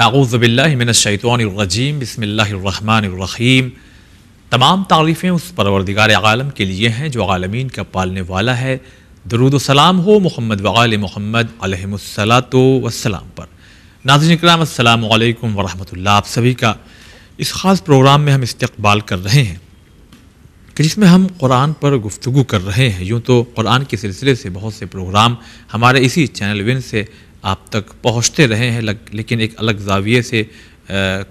اعوذ باللہ من الشیطان الرجیم بسم اللہ الرحمن الرحیم۔ تمام تعریفیں اس پروردگار عالم کے لیے ہیں جو عالمین کا پالنے والا ہے۔ درود و سلام ہو محمد وآل محمد علیہم الصلاۃ والسلام پر۔ ناظرین کرام السلام علیکم ورحمۃ اللہ۔ آپ سبھی کا اس خاص پروگرام میں ہم استقبال کر رہے ہیں کہ جس میں ہم قرآن پر گفتگو کر رہے ہیں۔ یوں تو قرآن کے سلسلے سے بہت سے پروگرام ہمارے اسی چینل ون سے آپ تک پہنچتے رہے ہیں، لیکن ایک الگ زاویے سے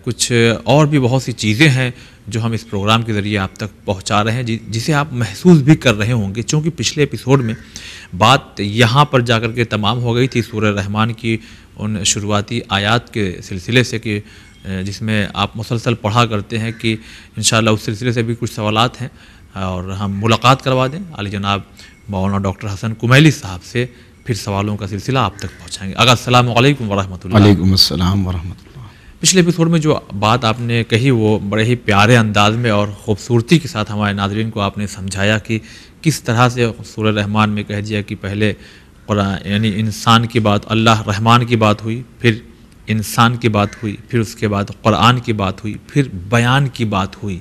کچھ اور بھی بہت سی چیزیں ہیں جو ہم اس پروگرام کے ذریعے آپ تک پہنچا رہے ہیں، جسے آپ محسوس بھی کر رہے ہوں گے، چونکہ پچھلے ایپیسوڈ میں بات یہاں پر جا کر کے تمام ہو گئی تھی سورہ رحمان کی ان شروعاتی آیات کے سلسلے سے، کہ جس میں آپ مسلسل پڑھا کرتے ہیں کہ انشاءاللہ اس سلسلے سے بھی کچھ سوالات ہیں اور ہم ملاقات کروا دیں عالی جناب مولانا ڈاکٹر حسن کمیلی صاحب سے، پھر سوالوں کا سلسلہ آپ تک پہنچائیں گے۔ اگر السلام علیکم ورحمۃ اللہ۔ وعلیکم السلام ورحمۃ اللہ۔ پچھلے ایپیسوڈ میں جو بات آپ نے کہی وہ بڑے ہی پیارے انداز میں اور خوبصورتی کے ساتھ ہمارے ناظرین کو آپ نے سمجھایا کہ کس طرح سے سورہ رحمان میں کہہ دیا کہ پہلے قرآن یعنی انسان کی بات، اللہ رحمان کی بات ہوئی، پھر انسان کی بات ہوئی، پھر اس کے بعد قرآن کی بات ہوئی، پھر بیان کی بات ہوئی۔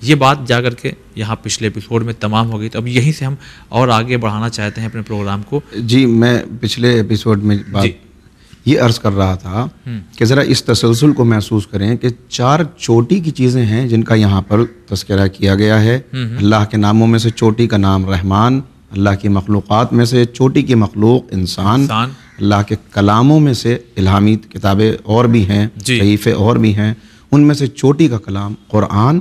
یہ بات جا کر کے یہاں پچھلے ایپیسوڈ میں تمام ہو گئی، تو اب یہیں سے ہم اور آگے بڑھانا چاہتے ہیں اپنے پروگرام کو۔ جی میں پچھلے ایپیسوڈ میں بات یہ عرض کر رہا تھا کہ ذرا اس تسلسل کو محسوس کریں کہ 4 چوٹی کی چیزیں ہیں جن کا یہاں پر تذکرہ کیا گیا ہے۔ اللہ کے ناموں میں سے چوٹی کا نام رحمان، اللہ کی مخلوقات میں سے چوٹی کی مخلوق انسان، اللہ کے کلاموں میں سے الہامی کتابیں اور بھی ہیں، صحیفے اور بھی ہیں، ان میں سے چوٹی کا کلام قرآن،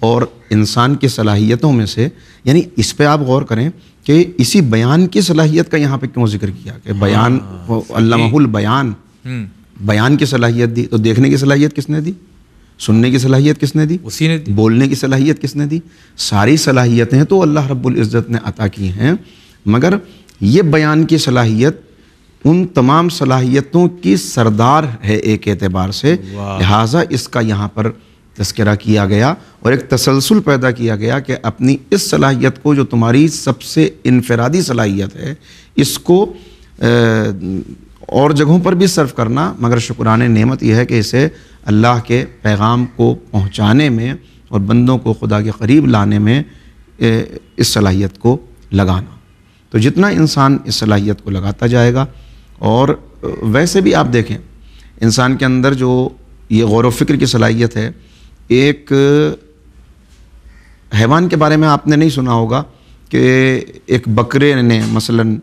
اور انسان کی صلاحیتوں میں سے، یعنی اس پہ آپ غور کریں کہ اسی بیان کی صلاحیت کا یہاں پہ کیوں ذکر کیا کہ بیان علمہ البیان، بیان کی صلاحیت دی، تو دیکھنے کی صلاحیت کس نے دی؟ سننے کی صلاحیت کس نے دی؟ اسی نے دی۔ بولنے کی صلاحیت کس نے دی؟ ساری صلاحیتیں تو اللہ رب العزت نے عطا کی ہیں، مگر یہ بیان کی صلاحیت ان تمام صلاحیتوں کی سردار ہے ایک اعتبار سے، لہٰذا اس کا یہاں پر تذکرہ کیا گیا اور ایک تسلسل پیدا کیا گیا کہ اپنی اس صلاحیت کو جو تمہاری سب سے انفرادی صلاحیت ہے، اس کو اور جگہوں پر بھی صرف کرنا، مگر شکرانے نعمت یہ ہے کہ اسے اللہ کے پیغام کو پہنچانے میں اور بندوں کو خدا کے قریب لانے میں اس صلاحیت کو لگانا۔ تو جتنا انسان اس صلاحیت کو لگاتا جائے گا، اور ویسے بھی آپ دیکھیں انسان کے اندر جو یہ غور و فکر کی صلاحیت ہے، ایک حیوان کے بارے میں آپ نے نہیں سنا ہوگا کہ ایک بکرے نے مثلاً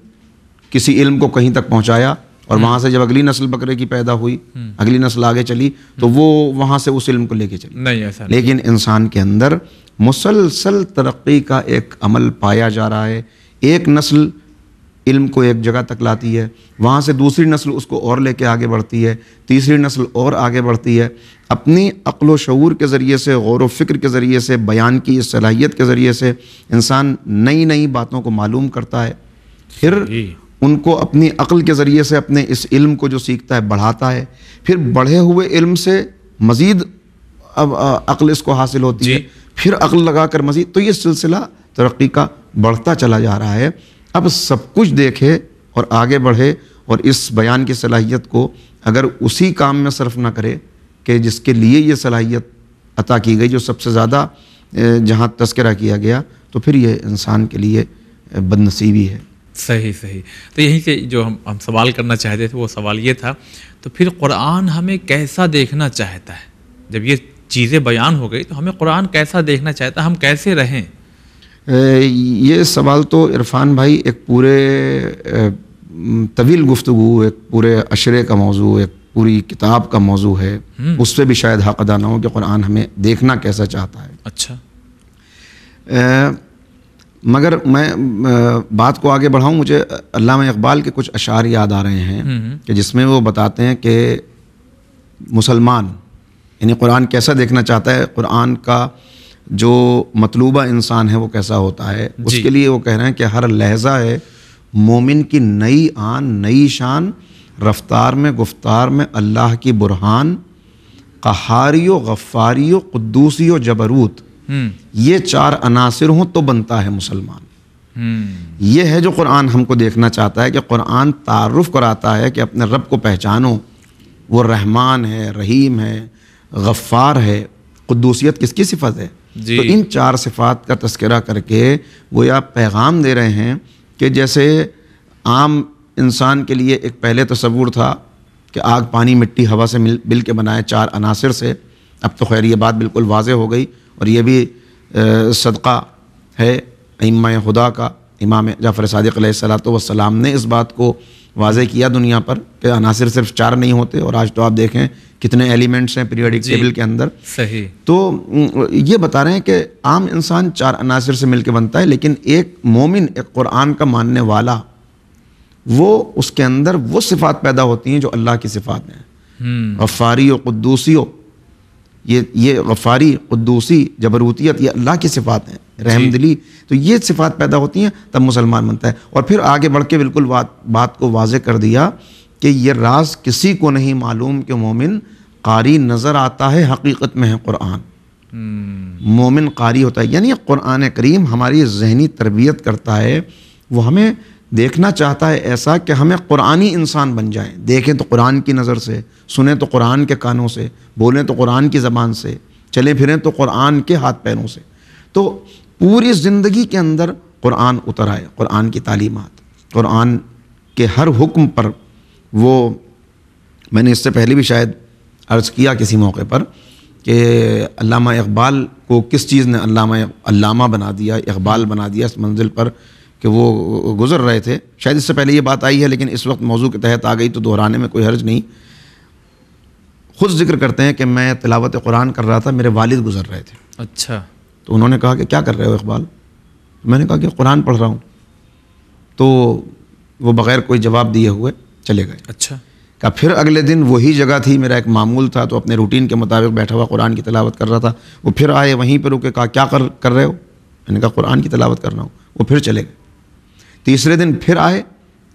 کسی علم کو کہیں تک پہنچایا اور وہاں سے جب اگلی نسل بکرے کی پیدا ہوئی، اگلی نسل آگے چلی تو وہ وہاں سے اس علم کو لے کے چلی۔ نہیں ایسا، لیکن انسان کے اندر مسلسل ترقی کا ایک عمل پایا جا رہا ہے۔ ایک نسل علم کو ایک جگہ تک لاتی ہے، وہاں سے دوسری نسل اس کو اور لے کے آگے بڑھتی ہے، تیسری نسل اور آگے بڑھتی ہے، اپنی عقل و شعور کے ذریعے سے، غور و فکر کے ذریعے سے، بیان کی اس صلاحیت کے ذریعے سے انسان نئی نئی باتوں کو معلوم کرتا ہے، پھر ان کو اپنی عقل کے ذریعے سے اپنے اس علم کو جو سیکھتا ہے بڑھاتا ہے، پھر بڑھے ہوئے علم سے مزید عقل اس کو حاصل ہوتی ہے، پھر عقل لگا کر مزید، تو یہ سلسلہ ترقی کا بڑھتا چلا جا رہا ہے۔ اب سب کچھ دیکھے اور آگے بڑھے اور اس بیان کی صلاحیت کو اگر اسی کام میں صرف نہ کرے کہ جس کے لیے یہ صلاحیت عطا کی گئی، جو سب سے زیادہ جہاں تذکرہ کیا گیا، تو پھر یہ انسان کے لیے بد نصیبی ہے۔ صحیح۔ تو یہیں سے جو ہم سوال کرنا چاہتے تھے وہ سوال یہ تھا، تو پھر قرآن ہمیں کیسا دیکھنا چاہتا ہے؟ جب یہ چیزیں بیان ہو گئی تو ہمیں قرآن کیسا دیکھنا چاہتا ہے، ہم کیسے رہیں؟ یہ سوال تو عرفان بھائی ایک پورے طویل گفتگو، ایک پورے عشرے کا موضوع، ایک پوری کتاب کا موضوع ہے، اس پہ بھی شاید حق ادا نہ ہو کہ قرآن ہمیں دیکھنا کیسا چاہتا ہے۔ اچھا، مگر میں بات کو آگے بڑھاؤں، مجھے علامہ اقبال کے کچھ اشعار یاد آ رہے ہیں کہ جس میں وہ بتاتے ہیں کہ مسلمان یعنی قرآن کیسا دیکھنا چاہتا ہے، قرآن کا جو مطلوبہ انسان ہے وہ کیسا ہوتا ہے۔ اس کے لیے وہ کہہ رہے ہیں کہ ہر لہجہ ہے مومن کی نئی آن، نئی شان، رفتار میں گفتار میں اللہ کی برہان، قہاری و غفاری و قدوسی و جبروت، یہ 4 عناصر ہوں تو بنتا ہے مسلمان۔ یہ ہے جو قرآن ہم کو دیکھنا چاہتا ہے کہ قرآن تعارف کراتا ہے کہ اپنے رب کو پہچانو، وہ رحمان ہے، رحیم ہے، غفار ہے. قدوسیت کس کی صفت ہے؟ جی. تو ان 4 صفات کا تذکرہ کر کے وہ یا پیغام دے رہے ہیں کہ جیسے عام انسان کے لیے ایک پہلے تصور تھا کہ آگ، پانی، مٹی، ہوا سے مل کے بنائے 4 عناصر سے، اب تو خیر یہ بات بالکل واضح ہو گئی، اور یہ بھی صدقہ ہے ائمہ خدا کا. امام جعفر صادق علیہ الصلوۃ والسلام نے اس بات کو واضح کیا دنیا پر کہ عناصر صرف 4 نہیں ہوتے، اور آج تو آپ دیکھیں کتنے ایلیمنٹس ہیں پیریوڈک ٹیبل کے اندر. صحیح. تو یہ بتا رہے ہیں کہ عام انسان 4 عناصر سے مل کے بنتا ہے، لیکن ایک مومن، ایک قرآن کا ماننے والا، وہ اس کے اندر وہ صفات پیدا ہوتی ہیں جو اللہ کی صفات ہیں. غفاری و قدوسی، یہ غفاری، قدوسی، جبروتیت، یہ اللہ کی صفات ہیں، رحم دلی. تو یہ صفات پیدا ہوتی ہیں تب مسلمان بنتا ہے. اور پھر آگے بڑھ کے بالکل بات کو واضح کر دیا کہ یہ راز کسی کو نہیں معلوم کہ مومن قاری نظر آتا ہے، حقیقت میں ہے قرآن. مومن قاری ہوتا ہے، یعنی قرآن کریم ہماری ذہنی تربیت کرتا ہے. وہ ہمیں دیکھنا چاہتا ہے ایسا کہ ہمیں قرآنی انسان بن جائیں. دیکھیں تو قرآن کی نظر سے، سنیں تو قرآن کے کانوں سے، بولیں تو قرآن کی زبان سے، چلیں پھریں تو قرآن کے ہاتھ پیروں سے. تو پوری زندگی کے اندر قرآن اتر آئے، قرآن کی تعلیمات، قرآن کے ہر حکم پر. وہ میں نے اس سے پہلے بھی شاید عرض کیا کسی موقع پر کہ علامہ اقبال کو کس چیز نے علامہ بنا دیا، اقبال بنا دیا اس منزل پر کہ وہ گزر رہے تھے. شاید اس سے پہلے یہ بات آئی ہے، لیکن اس وقت موضوع کے تحت آ گئی تو دہرانے میں کوئی حرج نہیں. خود ذکر کرتے ہیں کہ میں تلاوت قرآن کر رہا تھا، میرے والد گزر رہے تھے. اچھا. تو انہوں نے کہا کہ کیا کر رہے ہو اقبال؟ میں نے کہا کہ قرآن پڑھ رہا ہوں. تو وہ بغیر کوئی جواب دیے ہوئے چلے گئے. اچھا. کہ پھر اگلے دن وہی جگہ تھی، میرا ایک معمول تھا، تو اپنے روٹین کے مطابق بیٹھا ہوا قرآن کی تلاوت کر رہا تھا. وہ پھر آئے، وہیں پہ رکے، کہا کیا کر رہے ہو؟ میں نے کہا قرآن کی تلاوت کر رہا ہوں. وہ پھر چلے گئے. تیسرے دن پھر آئے،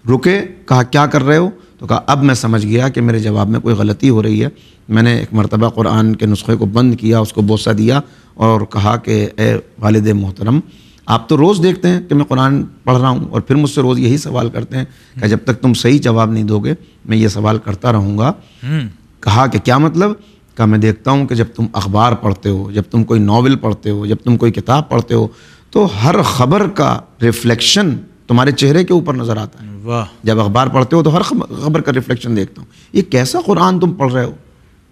رکے، کہا کیا کر رہے ہو؟ تو کہا اب میں سمجھ گیا کہ میرے جواب میں کوئی غلطی ہو رہی ہے. میں نے ایک مرتبہ قرآن کے نسخے کو بند کیا، اس کو بوسہ دیا اور کہا کہ اے والد محترم، آپ تو روز دیکھتے ہیں کہ میں قرآن پڑھ رہا ہوں، اور پھر مجھ سے روز یہی سوال کرتے ہیں کہ جب تک تم صحیح جواب نہیں دو گے میں یہ سوال کرتا رہوں گا. کہا کہ کیا مطلب؟ کہا میں دیکھتا ہوں کہ جب تم اخبار پڑھتے ہو، جب تم کوئی ناول پڑھتے ہو، جب تم کوئی کتاب پڑھتے ہو، تو ہر خبر کا ریفلیکشن تمہارے چہرے کے اوپر نظر آتا ہے. واہ. جب اخبار پڑھتے ہو تو ہر خبر کا ریفلیکشن دیکھتا ہوں. یہ کیسا قرآن تم پڑھ رہے ہو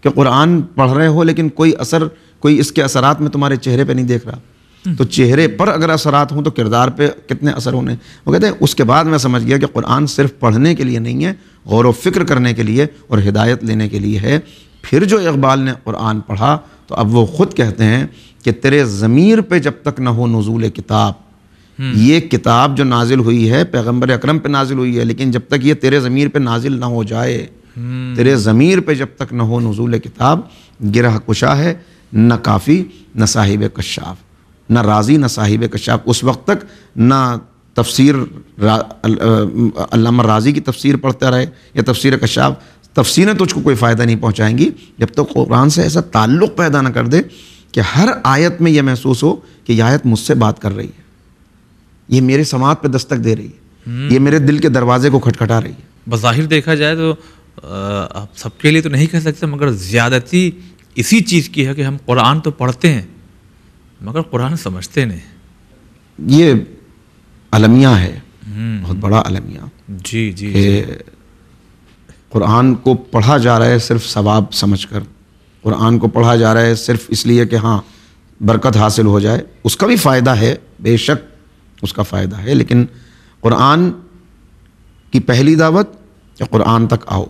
کہ قرآن پڑھ رہے ہو لیکن کوئی اس کے اثرات میں تمہارے چہرے پہ نہیں دیکھ رہا. تو چہرے پر اگر اثرات ہوں تو کردار پہ کتنے اثر ہونے. وہ کہتے ہیں اس کے بعد میں سمجھ گیا کہ قرآن صرف پڑھنے کے لیے نہیں ہے، غور و فکر کرنے کے لیے اور ہدایت لینے کے لیے ہے. پھر جو اقبال نے قرآن پڑھا تو اب وہ خود کہتے ہیں کہ تیرے ضمیر پہ جب تک نہ ہو نزول کتاب، یہ کتاب جو نازل ہوئی ہے پیغمبر اکرم پہ نازل ہوئی ہے، لیکن جب تک یہ تیرے ضمیر پہ نازل نہ ہو جائے، تیرے ضمیر پہ جب تک نہ ہو نزول کتاب، گرہ کشا ہے، نہ کافی نہ صاحب کشاف، نہ راضی نہ صاحب کشاف. اس وقت تک نہ تفسیر علامہ راضی کی تفسیر پڑھتا رہے یا تفسیر کشاف، تفسیریں تجھ کو کوئی فائدہ نہیں پہنچائیں گی جب تک قرآن سے ایسا تعلق پیدا نہ کر دے کہ ہر آیت میں یہ محسوس ہو کہ یہ آیت مجھ سے بات کر رہی ہے، یہ میرے سماعت پہ دستک دے رہی ہے، یہ میرے دل کے دروازے کو کھٹکھٹا رہی ہے. بظاہر دیکھا جائے تو آپ سب کے لیے تو نہیں کہہ سکتے، مگر زیادتی اسی چیز کی ہے کہ ہم قرآن تو پڑھتے ہیں مگر قرآن سمجھتے نہیں. یہ المیہ ہے، بہت بڑا المیہ. جی جی. کہ قرآن کو پڑھا جا رہا ہے صرف ثواب سمجھ کر، قرآن کو پڑھا جا رہا ہے صرف اس لیے کہ ہاں برکت حاصل ہو جائے. اس کا بھی فائدہ ہے، بے شک اس کا فائدہ ہے، لیکن قرآن کی پہلی دعوت کہ قرآن تک آؤ.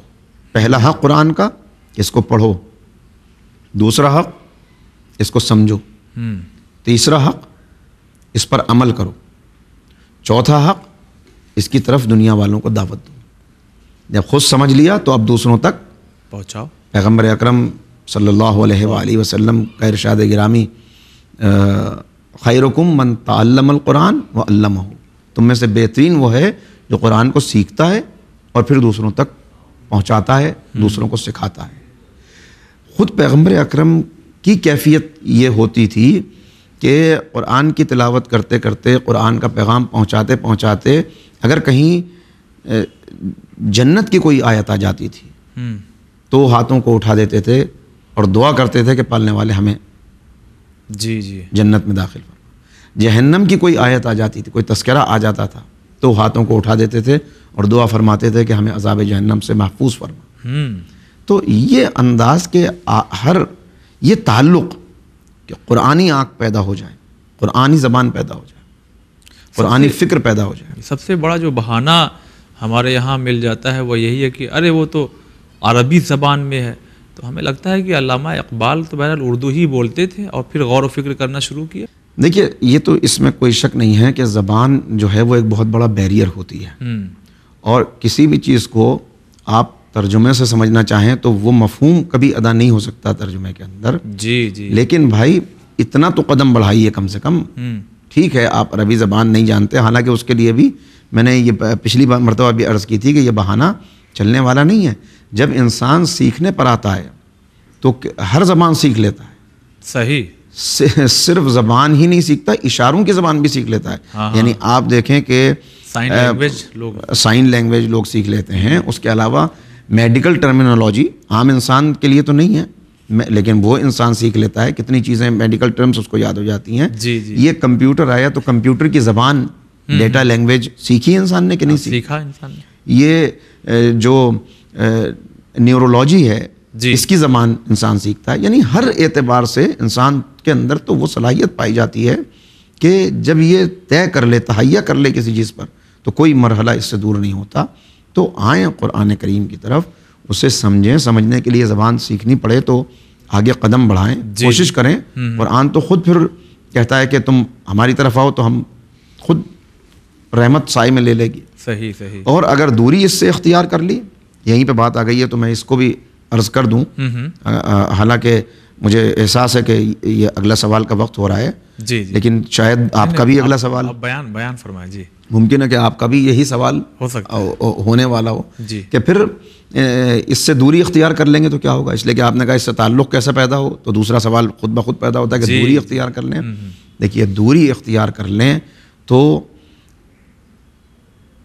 پہلا حق قرآن کا کہ اس کو پڑھو، دوسرا حق اس کو سمجھو، تیسرا حق اس پر عمل کرو، چوتھا حق اس کی طرف دنیا والوں کو دعوت دو. جب خود سمجھ لیا تو اب دوسروں تک پہنچاؤ. پیغمبر اکرم صلی اللہ علیہ وآلہ وسلم کا ارشاد گرامی، خیرکم من تعلم القرآن وعلمہ، تم میں سے بہترین وہ ہے جو قرآن کو سیکھتا ہے اور پھر دوسروں تک پہنچاتا ہے، دوسروں کو سکھاتا ہے. خود پیغمبر اکرم کی کیفیت یہ ہوتی تھی کہ قرآن کی تلاوت کرتے کرتے، قرآن کا پیغام پہنچاتے پہنچاتے اگر کہیں جنت کی کوئی آیت آ جاتی تھی تو ہاتھوں کو اٹھا دیتے تھے اور دعا کرتے تھے کہ پالنے والے ہمیں جی جی جنت میں داخل فرما۔ جہنم کی کوئی آیت آ جاتی تھی، کوئی تذکرہ آ جاتا تھا تو ہاتھوں کو اٹھا دیتے تھے اور دعا فرماتے تھے کہ ہمیں عذاب جہنم سے محفوظ فرما۔ تو یہ انداز کے یہ تعلق کہ قرآنی آنکھ پیدا ہو جائے، قرآنی زبان پیدا ہو جائے، قرآنی فکر پیدا ہو جائے۔ سب سے بڑا جو بہانہ ہمارے یہاں مل جاتا ہے وہ یہی ہے کہ ارے وہ تو عربی زبان میں ہے، تو ہمیں لگتا ہے کہ علامہ اقبال تو بہرحال اردو ہی بولتے تھے اور پھر غور و فکر کرنا شروع کیا۔ دیکھیے یہ تو اس میں کوئی شک نہیں ہے کہ زبان جو ہے وہ ایک بہت بڑا بیریئر ہوتی ہے، اور کسی بھی چیز کو آپ ترجمے سے سمجھنا چاہیں تو وہ مفہوم کبھی ادا نہیں ہو سکتا ترجمے کے اندر۔ جی جی لیکن بھائی اتنا تو قدم بڑھائیے کم سے کم۔ ٹھیک ہے آپ عربی زبان نہیں جانتے، حالانکہ اس کے لیے بھی میں نے یہ پچھلی مرتبہ بھی عرض کی تھی کہ یہ بہانہ چلنے والا نہیں ہے۔ جب انسان سیکھنے پر آتا ہے تو ہر زبان سیکھ لیتا ہے۔ صحیح، صرف زبان ہی نہیں سیکھتا، اشاروں کی زبان بھی سیکھ لیتا ہے۔ یعنی آپ دیکھیں کہ سائن لینگویج لوگ سیکھ لیتے ہیں۔ اس کے علاوہ میڈیکل ٹرمینالوجی عام انسان کے لیے تو نہیں ہے، لیکن وہ انسان سیکھ لیتا ہے، کتنی چیزیں میڈیکل ٹرمز اس کو یاد ہو جاتی ہیں۔ یہ کمپیوٹر آیا تو کمپیوٹر کی زبان ڈیٹا لینگویج سیکھی انسان نے کہ نہیں سیکھا انسان نے۔ یہ جو نیورولوجی ہے اس کی زبان انسان سیکھتا ہے۔ یعنی ہر اعتبار سے انسان کے اندر تو وہ صلاحیت پائی جاتی ہے کہ جب یہ طے کر لے، تہیہ کر لے کسی چیز پر، تو کوئی مرحلہ اس سے دور نہیں ہوتا۔ تو آئیں قرآن کریم کی طرف، اسے سمجھیں، سمجھنے کے لیے زبان سیکھنی پڑے تو آگے قدم بڑھائیں، کوشش کریں۔ قرآن تو خود پھر کہتا ہے کہ تم ہماری طرف آؤ تو ہم خود رحمت سائے میں لے لے گی۔ صحیح صحیح۔ اور اگر دوری اس سے اختیار کر لی، یہیں پہ بات آ گئی ہے تو میں اس کو بھی عرض کر دوں، حالانکہ مجھے احساس ہے کہ یہ اگلا سوال کا وقت ہو رہا ہے، جی جی، لیکن شاید آپ کا بھی اگلا سوال بیان فرمائیں۔ جی ممکن ہے کہ آپ کا بھی یہی سوال ہو سکتا ہے، ہونے والا ہو جی، کہ پھر اس سے دوری اختیار کر لیں گے تو کیا ہوگا؟ اس لیے کہ آپ نے کہا اس سے تعلق کیسے پیدا ہو، تو دوسرا سوال خود بخود پیدا ہوتا ہے کہ دوری اختیار کر لیں۔ دیکھیے دوری اختیار کر لیں تو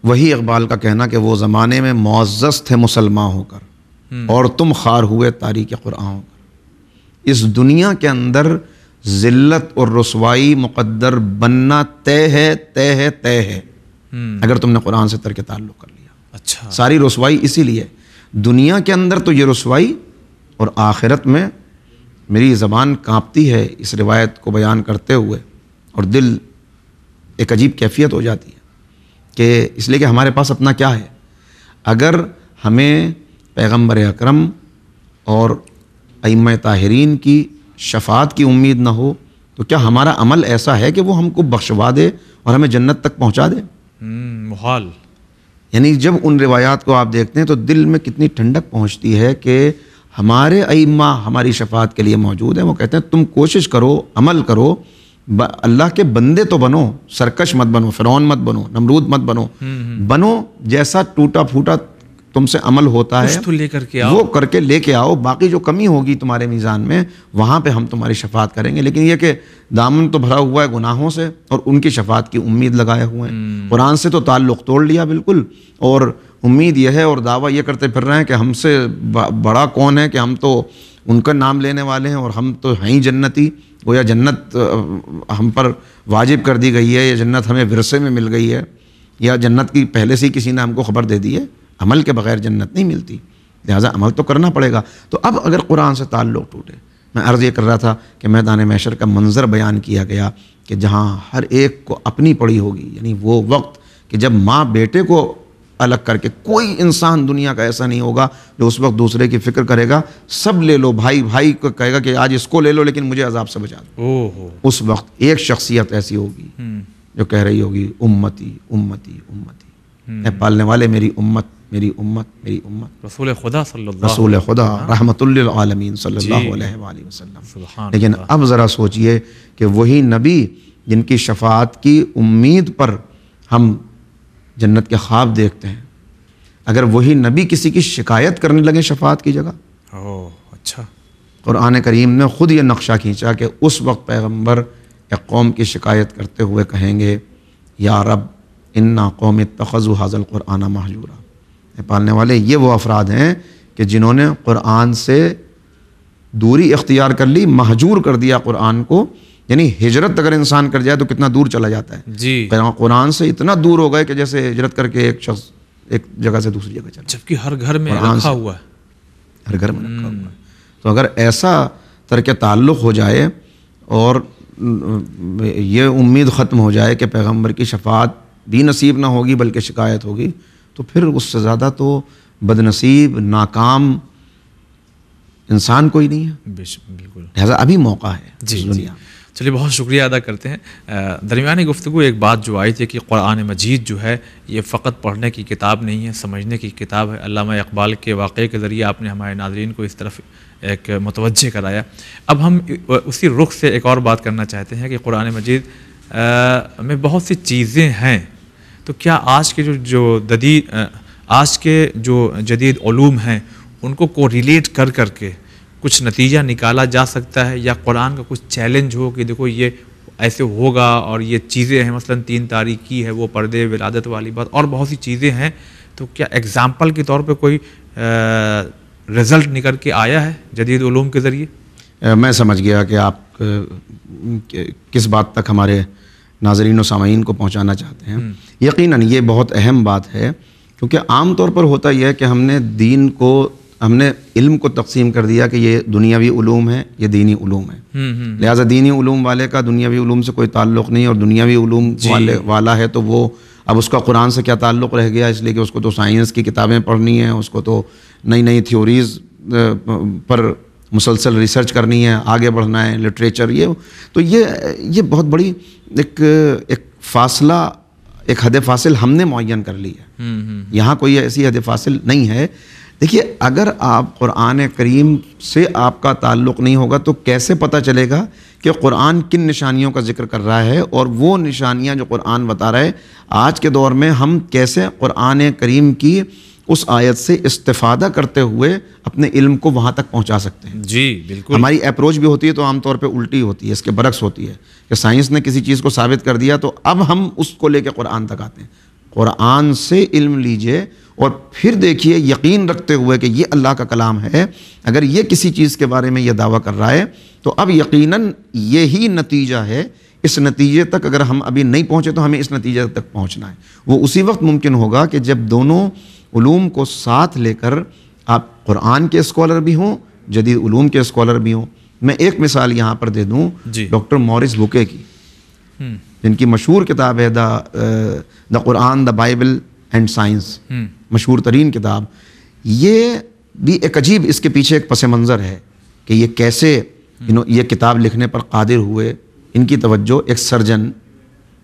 وہی اقبال کا کہنا کہ وہ زمانے میں معزز تھے مسلمان ہو کر اور تم خوار ہوئے تاریخ قرآن ہو کر۔ اس دنیا کے اندر ذلت اور رسوائی مقدر بننا طے ہے، طے ہے، طے ہے، اگر تم نے قرآن سے ترک تعلق کر لیا۔ اچھا، ساری رسوائی اسی لیے دنیا کے اندر تو یہ رسوائی، اور آخرت میں میری زبان کانپتی ہے اس روایت کو بیان کرتے ہوئے، اور دل ایک عجیب کیفیت ہو جاتی ہے کہ اس لیے کہ ہمارے پاس اپنا کیا ہے؟ اگر ہمیں پیغمبر اکرم اور ائمہ طاہرین کی شفاعت کی امید نہ ہو تو کیا ہمارا عمل ایسا ہے کہ وہ ہم کو بخشوا دے اور ہمیں جنت تک پہنچا دے؟ محال۔ یعنی جب ان روایات کو آپ دیکھتے ہیں تو دل میں کتنی ٹھنڈک پہنچتی ہے کہ ہمارے ائمہ ہماری شفاعت کے لیے موجود ہیں۔ وہ کہتے ہیں تم کوشش کرو، عمل کرو، اللہ کے بندے تو بنو، سرکش مت بنو، فرعون مت بنو، نمرود مت بنو، بنو جیسا ٹوٹا پھوٹا تم سے عمل ہوتا ہے تو لے کر کے آؤ، وہ کر کے لے کے آؤ۔ باقی جو کمی ہوگی تمہارے میزان میں وہاں پہ ہم تمہاری شفاعت کریں گے، لیکن یہ کہ دامن تو بھرا ہوا ہے گناہوں سے اور ان کی شفاعت کی امید لگائے ہوئے ہیں۔ قرآن سے تو تعلق توڑ لیا بالکل، اور امید یہ ہے اور دعویٰ یہ کرتے پھر رہے ہیں کہ ہم سے بڑا کون ہے، کہ ہم تو ان کا نام لینے والے ہیں اور ہم تو ہیں ہی جنتی، گویا جنت ہم پر واجب کر دی گئی ہے، یا جنت ہمیں ورثے میں مل گئی ہے، یا جنت کی پہلے سے ہی کسی نے ہم کو خبر دے دی ہے۔ عمل کے بغیر جنت نہیں ملتی، لہٰذا عمل تو کرنا پڑے گا۔ تو اب اگر قرآن سے تعلق ٹوٹے، میں عرض یہ کر رہا تھا کہ میدان محشر کا منظر بیان کیا گیا کہ جہاں ہر ایک کو اپنی پڑی ہوگی، یعنی وہ وقت کہ جب ماں بیٹے کو الگ کر کے، کوئی انسان دنیا کا ایسا نہیں ہوگا جو اس وقت دوسرے کی فکر کرے گا، سب لے لو، بھائی بھائی کو کہے گا کہ آج اس کو لے لو لیکن مجھے عذاب سے بچا دو۔ اس وقت ایک شخصیت ایسی ہوگی جو کہہ رہی ہوگی امتی امتی امتی، اے پالنے والے میری امت میری امت میری امت، رسول خدا صلی اللہ رسول خدا رحمت للعالمین صلی اللہ علیہ وآلہ وسلم۔ لیکن اب ذرا سوچئے کہ وہی نبی جن کی شفاعت کی امید پر ہم جنت کے خواب دیکھتے ہیں، اگر وہی نبی کسی کی شکایت کرنے لگے شفاعت کی جگہ، اچھا، قرآن کریم نے خود یہ نقشہ کھینچا کہ اس وقت پیغمبر ایک قوم کی شکایت کرتے ہوئے کہیں گے یا رب انا قوم اتخذوا ھذا القرآن مہجورا، پالنے والے یہ وہ افراد ہیں کہ جنہوں نے قرآن سے دوری اختیار کر لی، مہجور کر دیا قرآن کو. یعنی ہجرت اگر انسان کر جائے تو کتنا دور چلا جاتا ہے. جی. قرآن سے اتنا دور ہو گئے کہ جیسے ہجرت کر کے ایک شخص ایک جگہ سے دوسری جگہ چلا، جبکہ ہر گھر میں رکھا ہوا ہے. ہر گھر میں رکھا ہوا ہے. تو اگر ایسا ترک تعلق ہو جائے اور یہ امید ختم ہو جائے کہ پیغمبر کی شفاعت بھی نصیب نہ ہوگی بلکہ شکایت ہوگی، تو پھر اس سے زیادہ تو بد نصیب ناکام انسان کوئی نہیں ہے. بالکل. لہٰذا ابھی موقع ہے جی دنیا. چلیے بہت شکریہ ادا کرتے ہیں. درمیانی گفتگو ایک بات جو آئی تھی کہ قرآن مجید جو ہے یہ فقط پڑھنے کی کتاب نہیں ہے، سمجھنے کی کتاب ہے. علامہ اقبال کے واقعے کے ذریعے آپ نے ہمارے ناظرین کو اس طرف ایک متوجہ کرایا. اب ہم اسی رخ سے ایک اور بات کرنا چاہتے ہیں کہ قرآن مجید میں بہت سی چیزیں ہیں، تو کیا آج کے جو جدید علوم ہیں ان کو کوریلیٹ کر کے کچھ نتیجہ نکالا جا سکتا ہے، یا قرآن کا کچھ چیلنج ہو کہ دیکھو یہ ایسے ہوگا اور یہ چیزیں ہیں، مثلا 3 تاریخ کی ہے، وہ پردے ولادت والی بات اور بہت سی چیزیں ہیں، تو کیا ایگزامپل کے طور پہ کوئی رزلٹ نکل کے آیا ہے جدید علوم کے ذریعے؟ میں سمجھ گیا کہ آپ کس بات تک ہمارے ناظرین و سامعین کو پہنچانا چاہتے ہیں. یقیناً یہ بہت اہم بات ہے، کیونکہ عام طور پر ہوتا یہ ہے کہ ہم نے علم کو تقسیم کر دیا کہ یہ دنیاوی علوم ہے، یہ دینی علوم ہے. لہٰذا دینی علوم والے کا دنیاوی علوم سے کوئی تعلق نہیں، اور دنیاوی علوم والا ہے تو وہ اب اس کا قرآن سے کیا تعلق رہ گیا، اس لیے کہ اس کو تو سائنس کی کتابیں پڑھنی ہیں، اس کو تو نئی تھیوریز پر مسلسل ریسرچ کرنی ہے، آگے بڑھنا ہے، لٹریچر. یہ بہت بڑی ایک فاصلہ، ایک حد فاصل ہم نے معین کر لی ہے. یہاں کوئی ایسی حد فاصل نہیں ہے. دیکھیے، اگر آپ قرآن کریم سے آپ کا تعلق نہیں ہوگا تو کیسے پتہ چلے گا کہ قرآن کن نشانیوں کا ذکر کر رہا ہے، اور وہ نشانیاں جو قرآن بتا رہا ہے آج کے دور میں ہم کیسے قرآن کریم کی اس آیت سے استفادہ کرتے ہوئے اپنے علم کو وہاں تک پہنچا سکتے ہیں. جی بالکل. ہماری اپروچ بھی ہوتی ہے تو عام طور پہ الٹی ہوتی ہے، اس کے برعکس ہوتی ہے کہ سائنس نے کسی چیز کو ثابت کر دیا تو اب ہم اس کو لے کے قرآن تک آتے ہیں. قرآن سے علم لیجئے اور پھر دیکھیے یقین رکھتے ہوئے کہ یہ اللہ کا کلام ہے. اگر یہ کسی چیز کے بارے میں یہ دعویٰ کر رہا ہے تو اب یقیناً یہی نتیجہ ہے. اس نتیجے تک اگر ہم ابھی نہیں پہنچے تو ہمیں اس نتیجے تک پہنچنا ہے. وہ اسی وقت ممکن ہوگا کہ جب دونوں علوم کو ساتھ لے کر آپ قرآن کے اسکالر بھی ہوں، جدید علوم کے اسکالر بھی ہوں. میں ایک مثال یہاں پر دے دوں ڈاکٹر مورس بوکے کی، جن کی مشہور کتاب ہے دا قرآن دا بائبل اینڈ سائنس، مشہور ترین کتاب. یہ بھی ایک عجیب، اس کے پیچھے ایک پس منظر ہے کہ یہ کیسے یہ کتاب لکھنے پر قادر ہوئے. ان کی توجہ، ایک سرجن،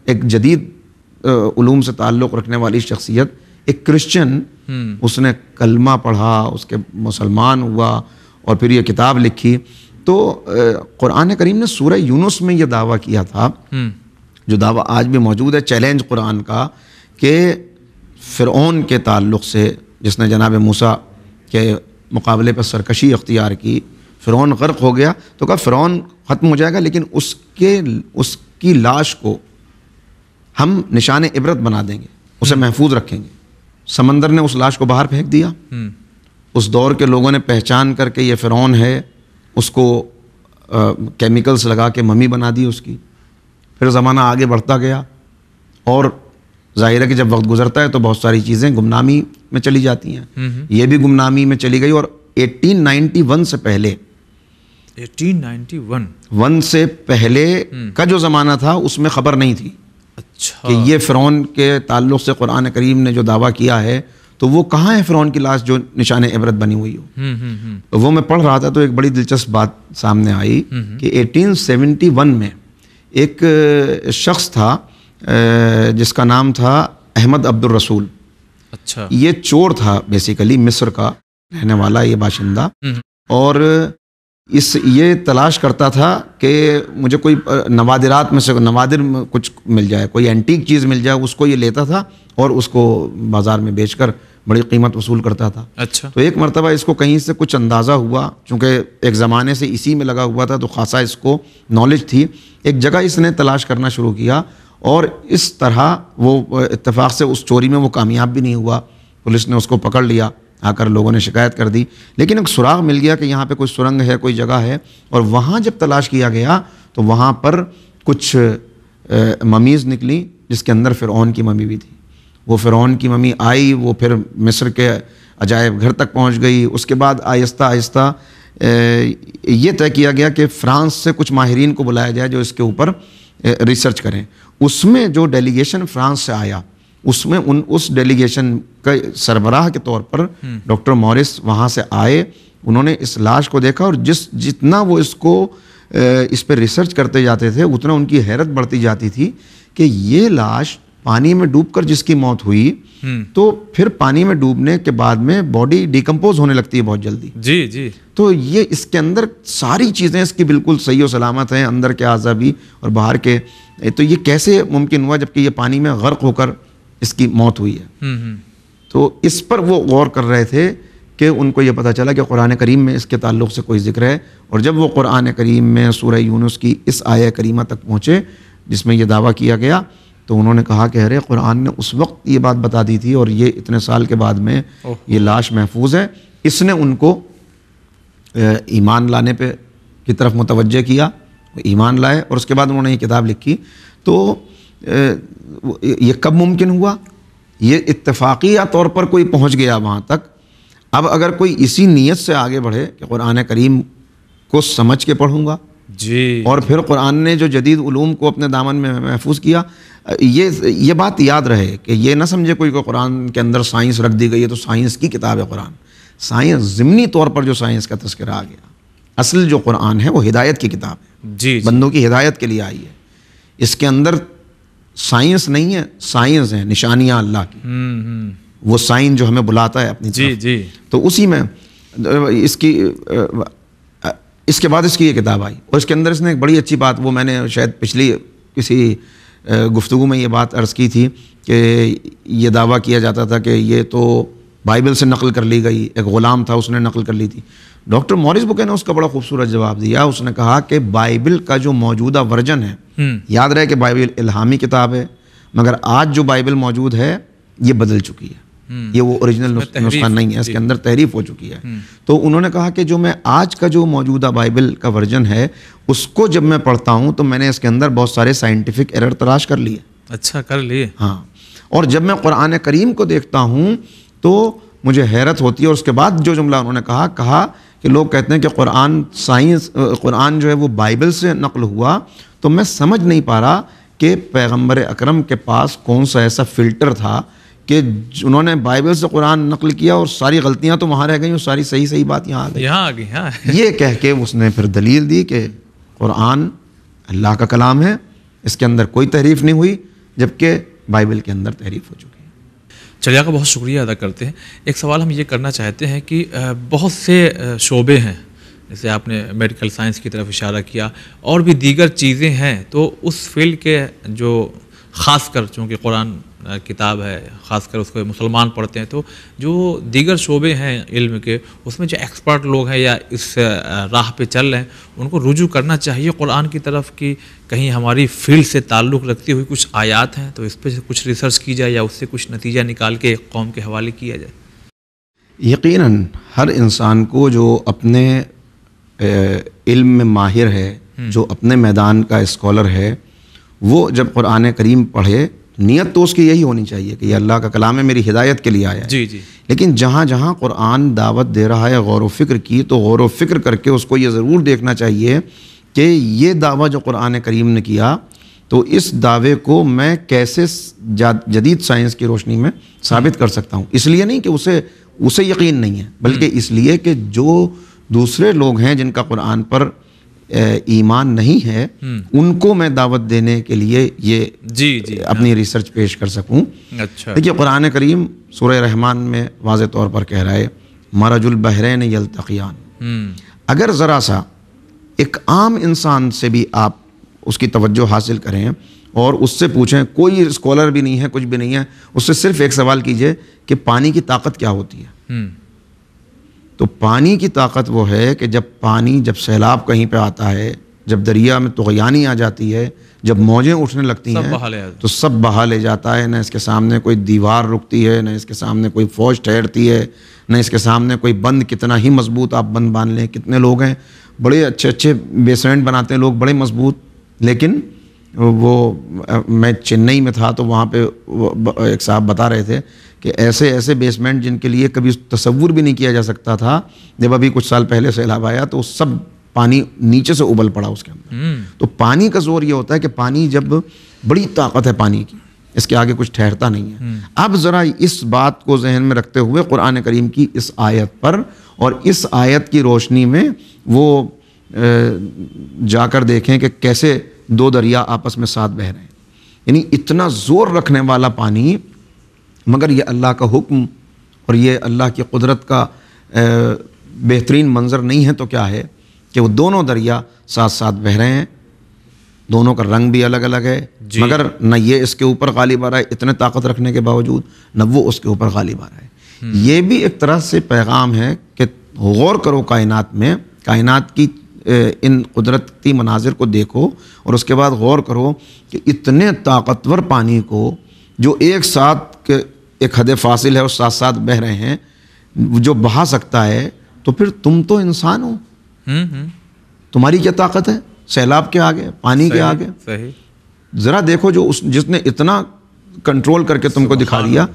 ایک جدید علوم سے تعلق رکھنے والی شخصیت، ایک کرسچن، اس نے کلمہ پڑھا، اس کے مسلمان ہوا اور پھر یہ کتاب لکھی. تو قرآن کریم نے سورہ یونس میں یہ دعویٰ کیا تھا، جو دعویٰ آج بھی موجود ہے، چیلنج قرآن کا، کہ فرعون کے تعلق سے، جس نے جناب موسیٰ کے مقابلے پر سرکشی اختیار کی، فرعون غرق ہو گیا تو کہا فرعون ختم ہو جائے گا لیکن اس کی لاش کو ہم نشان عبرت بنا دیں گے، اسے محفوظ رکھیں گے. سمندر نے اس لاش کو باہر پھینک دیا. اس دور کے لوگوں نے پہچان کر کے یہ فرعون ہے، اس کو کیمیکلز لگا کے ممی بنا دی اس کی. پھر زمانہ آگے بڑھتا گیا اور ظاہر ہے کہ جب وقت گزرتا ہے تو بہت ساری چیزیں گمنامی میں چلی جاتی ہیں. یہ بھی گمنامی میں چلی گئی. اور 1891 سے پہلے 1891 سے پہلے کا جو زمانہ تھا اس میں خبر نہیں تھی کہ یہ فرعون کے تعلق سے قرآن کریم نے جو دعویٰ کیا ہے تو وہ کہاں ہے فرعون کی لاش جو نشان عبرت بنی ہوئی ہو. وہ میں پڑھ رہا تھا تو ایک بڑی دلچسپ بات سامنے آئی کہ 1871 میں ایک شخص تھا جس کا نام تھا احمد عبد الرسول. اچھا. یہ چور تھا بیسیکلی، مصر کا رہنے والا یہ باشندہ، اور یہ تلاش کرتا تھا کہ مجھے کوئی نوادرات میں سے نوادر کچھ مل جائے، کوئی اینٹیک چیز مل جائے، اس کو یہ لیتا تھا اور اس کو بازار میں بیچ کر بڑی قیمت وصول کرتا تھا. اچھا. تو ایک مرتبہ اس کو کہیں سے کچھ اندازہ ہوا، چونکہ ایک زمانے سے اسی میں لگا ہوا تھا تو خاصا اس کو نالج تھی. ایک جگہ اس نے تلاش کرنا شروع کیا اور اس طرح وہ اتفاق سے اس چوری میں وہ کامیاب بھی نہیں ہوا. پولیس نے اس کو پکڑ لیا آ کر لوگوں نے شکایت کر دی، لیکن ایک سراغ مل گیا کہ یہاں پہ کوئی سرنگ ہے، کوئی جگہ ہے، اور وہاں جب تلاش کیا گیا تو وہاں پر کچھ ممیز نکلی جس کے اندر فرعون کی ممی بھی تھی۔ وہ فرعون کی ممی آئی، وہ پھر مصر کے عجائب گھر تک پہنچ گئی۔ اس کے بعد آہستہ آہستہ یہ طے کیا گیا کہ فرانس سے کچھ ماہرین کو بلایا جائے جو اس کے اوپر ریسرچ کریں۔ اس میں جو ڈیلیگیشن فرانس سے آیا، اس میں اس ڈیلیگیشن کا سربراہ کے طور پر ڈاکٹر مورس وہاں سے آئے۔ انہوں نے اس لاش کو دیکھا، اور جتنا وہ اس پہ ریسرچ کرتے جاتے تھے اتنا ان کی حیرت بڑھتی جاتی تھی کہ یہ لاش پانی میں ڈوب کر جس کی موت ہوئی تو پھر پانی میں ڈوبنے کے بعد میں باڈی ڈیکمپوز ہونے لگتی ہے بہت جلدی۔ جی جی، تو یہ اس کے اندر ساری چیزیں اس کی بالکل صحیح و سلامت ہیں، اندر کے اعضاء بھی اور باہر کے، تو یہ کیسے ممکن ہوا جبکہ یہ پانی میں غرق ہو کر اس کی موت ہوئی ہے؟ تو اس پر وہ غور کر رہے تھے کہ ان کو یہ پتہ چلا کہ قرآن کریم میں اس کے تعلق سے کوئی ذکر ہے، اور جب وہ قرآن کریم میں سورہ یونس کی اس آیہ کریمہ تک پہنچے جس میں یہ دعویٰ کیا گیا، تو انہوں نے کہا کہ ارے قرآن نے اس وقت یہ بات بتا دی تھی اور یہ اتنے سال کے بعد میں یہ لاش محفوظ ہے۔ اس نے ان کو ایمان لانے پہ کی طرف متوجہ کیا، ایمان لائے، اور اس کے بعد انہوں نے یہ کتاب لکھی۔ تو یہ کب ممکن ہوا؟ یہ اتفاقیہ طور پر کوئی پہنچ گیا وہاں تک۔ اب اگر کوئی اسی نیت سے آگے بڑھے کہ قرآن کریم کو سمجھ کے پڑھوں گا جی، اور پھر قرآن نے جو جدید علوم کو اپنے دامن میں محفوظ کیا، یہ بات یاد رہے کہ یہ نہ سمجھے کوئی کہ قرآن کے اندر سائنس رکھ دی گئی ہے تو سائنس کی کتاب ہے قرآن۔ سائنس ضمنی طور پر جو سائنس کا تذکرہ آ گیا، اصل جو قرآن ہے وہ ہدایت کی کتاب ہے، جی بندوں کی ہدایت کے لیے آئی ہے۔ اس کے اندر سائنس نہیں ہے، سائنس ہے، نشانیاں اللہ کی، وہ سائن جو ہمیں بلاتا ہے اپنی طرف۔ جی جی، تو اسی میں اس کے بعد اس کی یہ کتاب آئی، اور اس کے اندر اس نے ایک بڑی اچھی بات، وہ میں نے شاید پچھلی کسی گفتگو میں یہ بات عرض کی تھی کہ یہ دعویٰ کیا جاتا تھا کہ یہ تو بائبل سے نقل کر لی گئی، ایک غلام تھا اس نے نقل کر لی تھی۔ ڈاکٹر مورس بوکے نے اس کا بڑا خوبصورت جواب دیا۔ اس نے کہا کہ بائبل کا جو موجودہ ورژن ہے، یاد رہے کہ بائبل الہامی کتاب ہے، مگر آج جو بائبل موجود ہے یہ بدل چکی ہے، یہ وہ اوریجنل نسخہ نہیں ہے، اس کے اندر تحریف ہو چکی ہے۔ تو انہوں نے کہا کہ جو میں آج کا جو موجودہ بائبل کا ورژن ہے اس کو جب میں پڑھتا ہوں تو میں نے اس کے اندر بہت سارے سائنٹیفک ایرر تلاش کر لیے۔ اچھا، کر لیے؟ ہاں، اور جب میں قرآن کریم کو دیکھتا ہوں تو مجھے حیرت ہوتی ہے۔ اور اس کے بعد جو جملہ انہوں نے کہا کہ لوگ کہتے ہیں کہ قرآن جو ہے وہ بائبل سے نقل ہوا، تو میں سمجھ نہیں پا رہا کہ پیغمبر اکرم کے پاس کون سا ایسا فلٹر تھا کہ انہوں نے بائبل سے قرآن نقل کیا اور ساری غلطیاں تو وہاں رہ گئیں اور ساری صحیح بات یہاں آ گئی۔ یہ کہہ کے اس نے پھر دلیل دی کہ قرآن اللہ کا کلام ہے، اس کے اندر کوئی تحریف نہیں ہوئی، جبکہ بائبل کے اندر تحریف ہو چکی ہے۔ چلیے، آپ کا بہت شکریہ ادا کرتے ہیں۔ ایک سوال ہم یہ کرنا چاہتے ہیں کہ بہت سے شعبے ہیں، جیسے آپ نے میڈیکل سائنس کی طرف اشارہ کیا، اور بھی دیگر چیزیں ہیں، تو اس فیلڈ کے جو خاص کر چونکہ قرآن کتاب ہے، خاص کر اس کو مسلمان پڑھتے ہیں، تو جو دیگر شعبے ہیں علم کے، اس میں جو ایکسپرٹ لوگ ہیں یا اس راہ پہ چل رہے ہیں، ان کو رجوع کرنا چاہیے قرآن کی طرف کہ کہیں ہماری فیلڈ سے تعلق رکھتی ہوئی کچھ آیات ہیں تو اس پہ کچھ ریسرچ کی جائے یا اس سے کچھ نتیجہ نکال کے قوم کے حوالے کیا جائے۔ یقیناً ہر انسان کو جو اپنے علم میں ماہر ہے، جو اپنے میدان کا اسکالر ہے، وہ جب قرآن کریم پڑھے، نیت تو اس کی یہی ہونی چاہیے کہ یہ اللہ کا کلام ہے، میری ہدایت کے لیے آیا ہے۔ جی جی، لیکن جہاں جہاں قرآن دعوت دے رہا ہے غور و فکر کی، تو غور و فکر کر کے اس کو یہ ضرور دیکھنا چاہیے کہ یہ دعویٰ جو قرآن کریم نے کیا، تو اس دعوے کو میں کیسے جدید سائنس کی روشنی میں ثابت کر سکتا ہوں۔ اس لیے نہیں کہ اسے یقین نہیں ہے، بلکہ اس لیے کہ جو دوسرے لوگ ہیں جن کا قرآن پر ایمان نہیں ہے، ان کو میں دعوت دینے کے لیے یہ اپنی ریسرچ پیش کر سکوں۔ اچھا، دیکھیے قرآن کریم سورہ رحمان میں واضح طور پر کہہ رہا ہے مرج البحرین یلتقیان۔ اگر ذرا سا ایک عام انسان سے بھی آپ اس کی توجہ حاصل کریں اور اس سے پوچھیں، کوئی اسکالر بھی نہیں ہے، کچھ بھی نہیں ہے، اس سے صرف ایک سوال کیجئے کہ پانی کی طاقت کیا ہوتی ہے؟ تو پانی کی طاقت وہ ہے کہ جب سیلاب کہیں پہ آتا ہے جب دریا میں طغیانی آ جاتی ہے، جب موجیں اٹھنے لگتی ہیں تو سب بہا لے جاتا ہے. نہ اس کے سامنے کوئی دیوار رکتی ہے، نہ اس کے سامنے کوئی فوج ٹھہرتی ہے، نہ اس کے سامنے کوئی بند، کتنا ہی مضبوط آپ بند باندھ لیں. کتنے لوگ ہیں بڑے اچھے اچھے بیسمنٹ بناتے ہیں لوگ بڑے مضبوط، لیکن وہ میں چنئی میں تھا تو وہاں پہ ایک صاحب بتا رہے تھے کہ ایسے ایسے بیسمنٹ جن کے لیے کبھی تصور بھی نہیں کیا جا سکتا تھا، جب ابھی کچھ سال پہلے سیلاب آیا تو سب پانی نیچے سے ابل پڑا اس کے اندر. تو پانی کا زور یہ ہوتا ہے کہ پانی جب بڑی طاقت ہے پانی کی، اس کے آگے کچھ ٹھہرتا نہیں ہے. اب ذرا اس بات کو ذہن میں رکھتے ہوئے قرآن کریم کی اس آیت پر اور اس آیت کی روشنی میں وہ جا کر دیکھیں کہ کیسے دو دریا آپس میں ساتھ بہہ رہے ہیں. یعنی اتنا زور رکھنے والا پانی، مگر یہ اللہ کا حکم اور یہ اللہ کی قدرت کا بہترین منظر نہیں ہے تو کیا ہے کہ وہ دونوں دریا ساتھ ساتھ بہہ رہے ہیں. دونوں کا رنگ بھی الگ الگ ہے، مگر نہ یہ اس کے اوپر غالب آ رہا ہے اتنے طاقت رکھنے کے باوجود، نہ وہ اس کے اوپر غالب آ رہا ہے. یہ بھی ایک طرح سے پیغام ہے کہ غور کرو کائنات میں، کائنات کی ان قدرتی مناظر کو دیکھو اور اس کے بعد غور کرو کہ اتنے طاقتور پانی کو جو ایک ساتھ ایک حد فاصل ہے اور ساتھ ساتھ بہہ رہے ہیں، جو بہا سکتا ہے، تو پھر تم تو انسان ہو، تمہاری کیا طاقت ہے سیلاب کے آگے، پانی کے آگے. ذرا دیکھو جو جس نے اتنا کنٹرول کر کے تم کو دکھا دیا،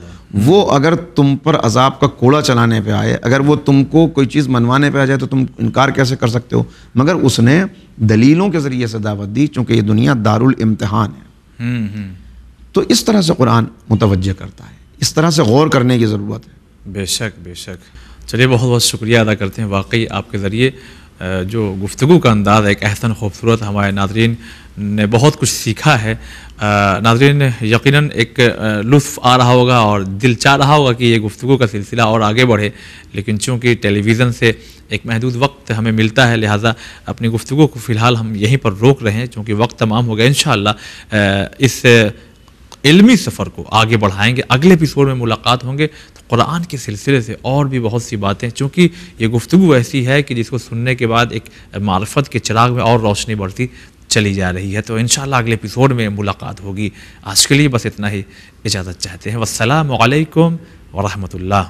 وہ اگر تم پر عذاب کا کوڑا چلانے پہ آئے، اگر وہ تم کو کوئی چیز منوانے پہ آ جائے تو تم انکار کیسے کر سکتے ہو؟ مگر اس نے دلیلوں کے ذریعے سے دعوت دی، چونکہ یہ دنیا دارالامتحان ہے. تو اس طرح سے قرآن متوجہ کرتا ہے، اس طرح سے غور کرنے کی ضرورت ہے. بے شک بے شک. چلیے بہت بہت شکریہ ادا کرتے ہیں. واقعی آپ کے ذریعے جو گفتگو کا انداز ہے ایک احسن خوبصورت، ہمارے ناظرین نے بہت کچھ سیکھا ہے. ناظرین یقیناً ایک لطف آ رہا ہوگا اور دل چاہ رہا ہوگا کہ یہ گفتگو کا سلسلہ اور آگے بڑھے، لیکن چونکہ ٹیلی ویژن سے ایک محدود وقت ہمیں ملتا ہے، لہٰذا اپنی گفتگو کو فی الحال ہم یہیں پر روک رہے ہیں. چونکہ وقت تمام ہو گیا، انشاءاللہ اس علمی سفر کو آگے بڑھائیں گے. اگلے ایپیسوڈ میں ملاقات ہوں گے تو قرآن کے سلسلے سے اور بھی بہت سی باتیں، چونکہ یہ گفتگو ایسی ہے کہ جس کو سننے کے بعد ایک معرفت کے چراغ میں اور روشنی بڑھتی چلی جا رہی ہے. تو انشاءاللہ اگلے ایپیسوڈ میں ملاقات ہوگی. آج کے لیے بس اتنا ہی اجازت چاہتے ہیں. والسلام علیکم ورحمۃ اللہ.